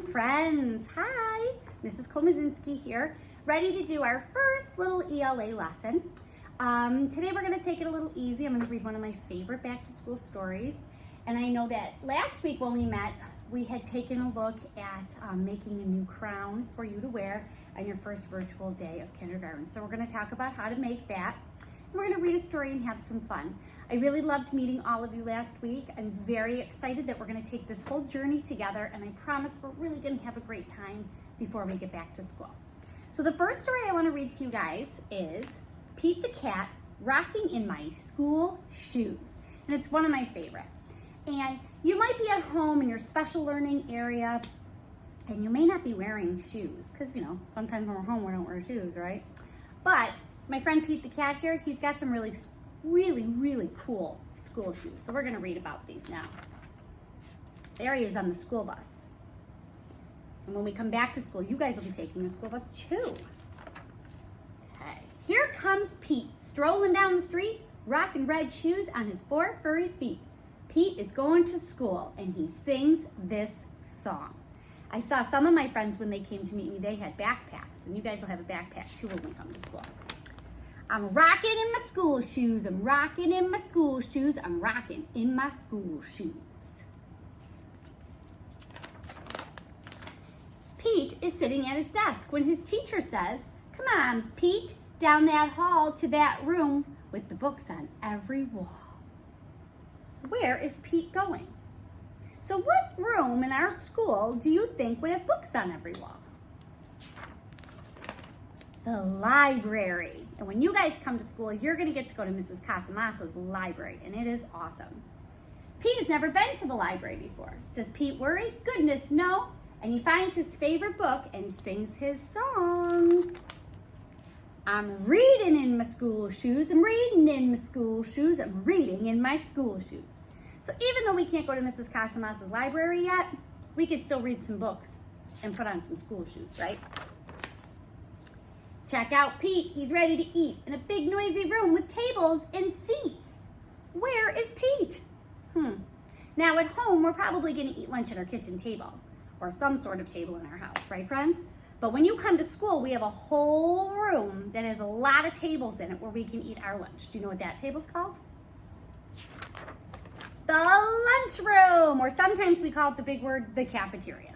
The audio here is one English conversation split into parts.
friends. Hi, Mrs. Komazinski here, ready to do our first little ELA lesson. Today we're going to take it a little easy. I'm going to read one of my favorite back to school stories. And I know that last week when we met, we had taken a look at making a new crown for you to wear on your first virtual day of kindergarten. So we're going to talk about how to make that. And we're going to read a story and have some fun. I really loved meeting all of you last week. I'm very excited that we're going to take this whole journey together, and I promise we're really going to have a great time before we get back to school. So the first story I want to read to you guys is Pete the Cat Rocking in My School Shoes. And it's one of my favorite. And you might be at home in your special learning area, and you may not be wearing shoes, because, you know, sometimes when we're home we don't wear shoes, right? But my friend Pete the Cat here, he's got some really cool school shoes. So we're going to read about these now. There he is on the school bus. And when we come back to school, you guys will be taking the school bus too. Okay. Here comes Pete, strolling down the street, rocking red shoes on his 4 furry feet. Pete is going to school, and he sings this song. I saw some of my friends when they came to meet me, they had backpacks, and you guys will have a backpack too when we come to school. I'm rocking in my school shoes, I'm rocking in my school shoes, I'm rocking in my school shoes. Pete is sitting at his desk when his teacher says, "Come on, Pete, down that hall to that room with the books on every wall." Where is Pete going? So what room in our school do you think would have books on every wall? The library. And when you guys come to school, you're going to get to go to Mrs. Casamasa's library, and it is awesome. Pete has never been to the library before. Does Pete worry? Goodness, no. And he finds his favorite book and sings his song. I'm reading in my school shoes, I'm reading in my school shoes, I'm reading in my school shoes. So even though we can't go to Mrs. Casamasa's library yet, we could still read some books and put on some school shoes, right? Check out Pete, he's ready to eat in a big noisy room with tables and seats. Where is Pete? Now at home, we're probably gonna eat lunch at our kitchen table or some sort of table in our house, right friends? But when you come to school, we have a whole room that has a lot of tables in it where we can eat our lunch. Do you know what that table's called? The lunchroom, or sometimes we call it the big word, the cafeteria.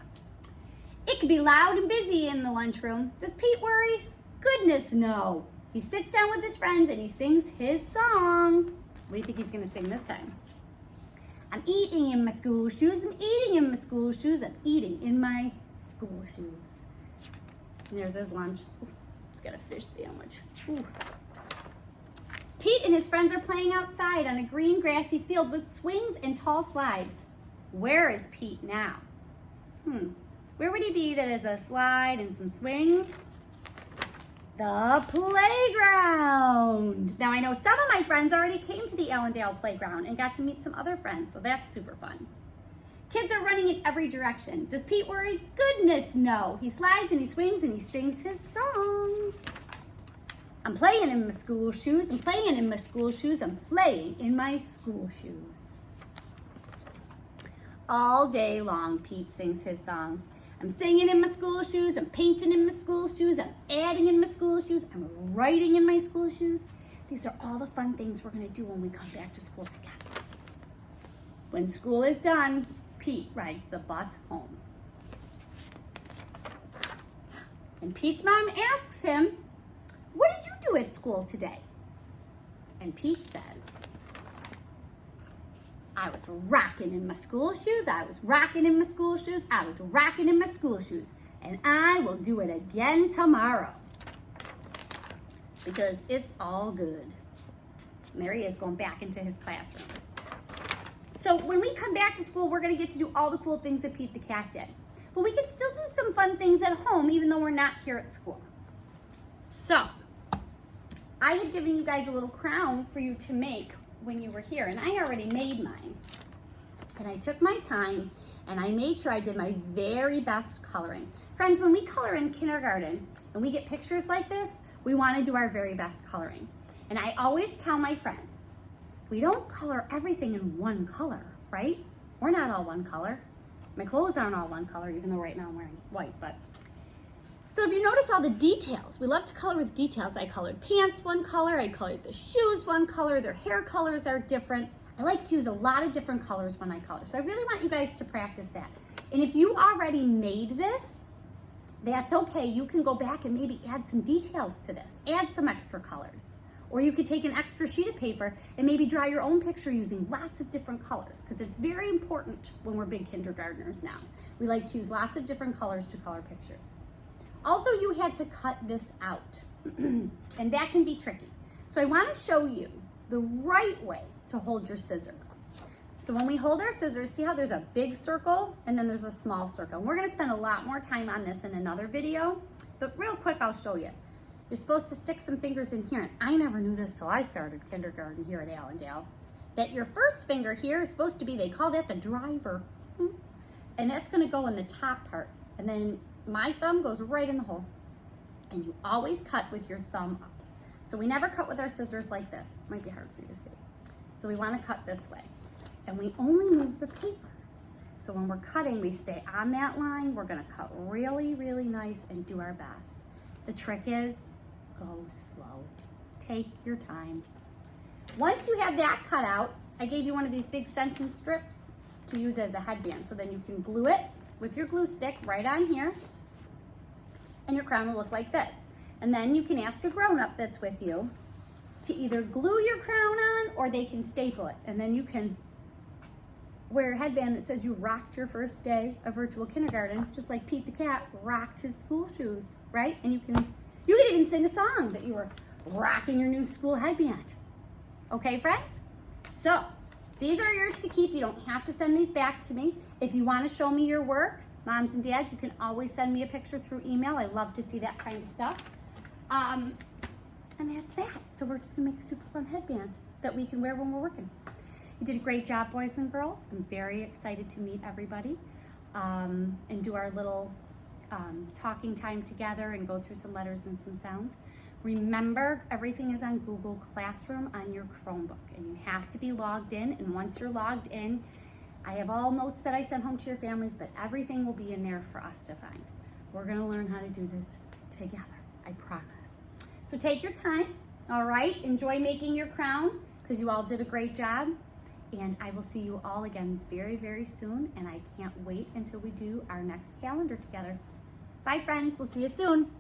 It can be loud and busy in the lunchroom. Does Pete worry? Goodness, no. He sits down with his friends and he sings his song. What do you think he's gonna sing this time? I'm eating in my school shoes, I'm eating in my school shoes, I'm eating in my school shoes. And there's his lunch. Ooh, he's got a fish sandwich. Ooh. Pete and his friends are playing outside on a green grassy field with swings and tall slides. Where is Pete now? Where would he be that has a slide and some swings? The playground. Now I know some of my friends already came to the Allendale playground and got to meet some other friends, so that's super fun. Kids are running in every direction. Does Pete worry? Goodness, no. He slides and he swings and he sings his songs. I'm playing in my school shoes, I'm playing in my school shoes, I'm playing in my school shoes. All day long, Pete sings his song. I'm singing in my school shoes, I'm painting in my school shoes, I'm adding in my school shoes, I'm writing in my school shoes. These are all the fun things we're gonna do when we come back to school together. When school is done, Pete rides the bus home. And Pete's mom asks him, "What did you do at school today?" And Pete says, "I was rocking in my school shoes, I was rocking in my school shoes, I was rocking in my school shoes, and I will do it again tomorrow." Because it's all good. And there he is going back into his classroom. So when we come back to school, we're gonna get to do all the cool things that Pete the Cat did. But we can still do some fun things at home, even though we're not here at school. So, I had given you guys a little crown for you to make when you were here, and I already made mine. And I took my time, and I made sure I did my very best coloring. Friends, when we color in kindergarten, and we get pictures like this, we wanna do our very best coloring. And I always tell my friends, we don't color everything in one color, right? We're not all one color. My clothes aren't all one color, even though right now I'm wearing white, but. So if you notice all the details, we love to color with details. I colored pants one color, I colored the shoes one color, their hair colors are different. I like to use a lot of different colors when I color. So I really want you guys to practice that. And if you already made this, that's okay. You can go back and maybe add some details to this, add some extra colors. Or you could take an extra sheet of paper and maybe draw your own picture using lots of different colors, because it's very important when we're big kindergartners now. We like to use lots of different colors to color pictures. Also, you had to cut this out, and that can be tricky. So I want to show you the right way to hold your scissors. So when we hold our scissors, see how there's a big circle and then there's a small circle. And we're going to spend a lot more time on this in another video, but real quick I'll show you. You're supposed to stick some fingers in here, and I never knew this till I started kindergarten here at Allendale, that your first finger here is supposed to be, they call that the driver, and that's going to go in the top part, and then my thumb goes right in the hole, and you always cut with your thumb up. So we never cut with our scissors like this. It might be hard for you to see. So we want to cut this way, and we only move the paper. So when we're cutting, we stay on that line. We're going to cut really, really nice and do our best. The trick is, go slow. Take your time. Once you have that cut out, I gave you one of these big sentence strips to use as a headband. So then you can glue it with your glue stick right on here, and your crown will look like this. And then you can ask a grown-up that's with you to either glue your crown on, or they can staple it. And then you can wear a headband that says you rocked your first day of virtual kindergarten, just like Pete the cat rocked his school shoes, right? And you can even sing a song that you were rocking your new school headband. Okay, friends? So these are yours to keep. You don't have to send these back to me. If you want to show me your work, moms and dads, you can always send me a picture through email. I love to see that kind of stuff. And that's that. So we're just gonna make a super fun headband that we can wear when we're working. You did a great job, boys and girls. I'm very excited to meet everybody and do our little talking time together and go through some letters and some sounds. Remember, everything is on Google Classroom on your Chromebook, and you have to be logged in. And once you're logged in, I have all notes that I send home to your families, but everything will be in there for us to find. We're gonna learn how to do this together, I promise. So take your time, all right? Enjoy making your crown, because you all did a great job. And I will see you all again very, very soon. And I can't wait until we do our next calendar together. Bye, friends. We'll see you soon.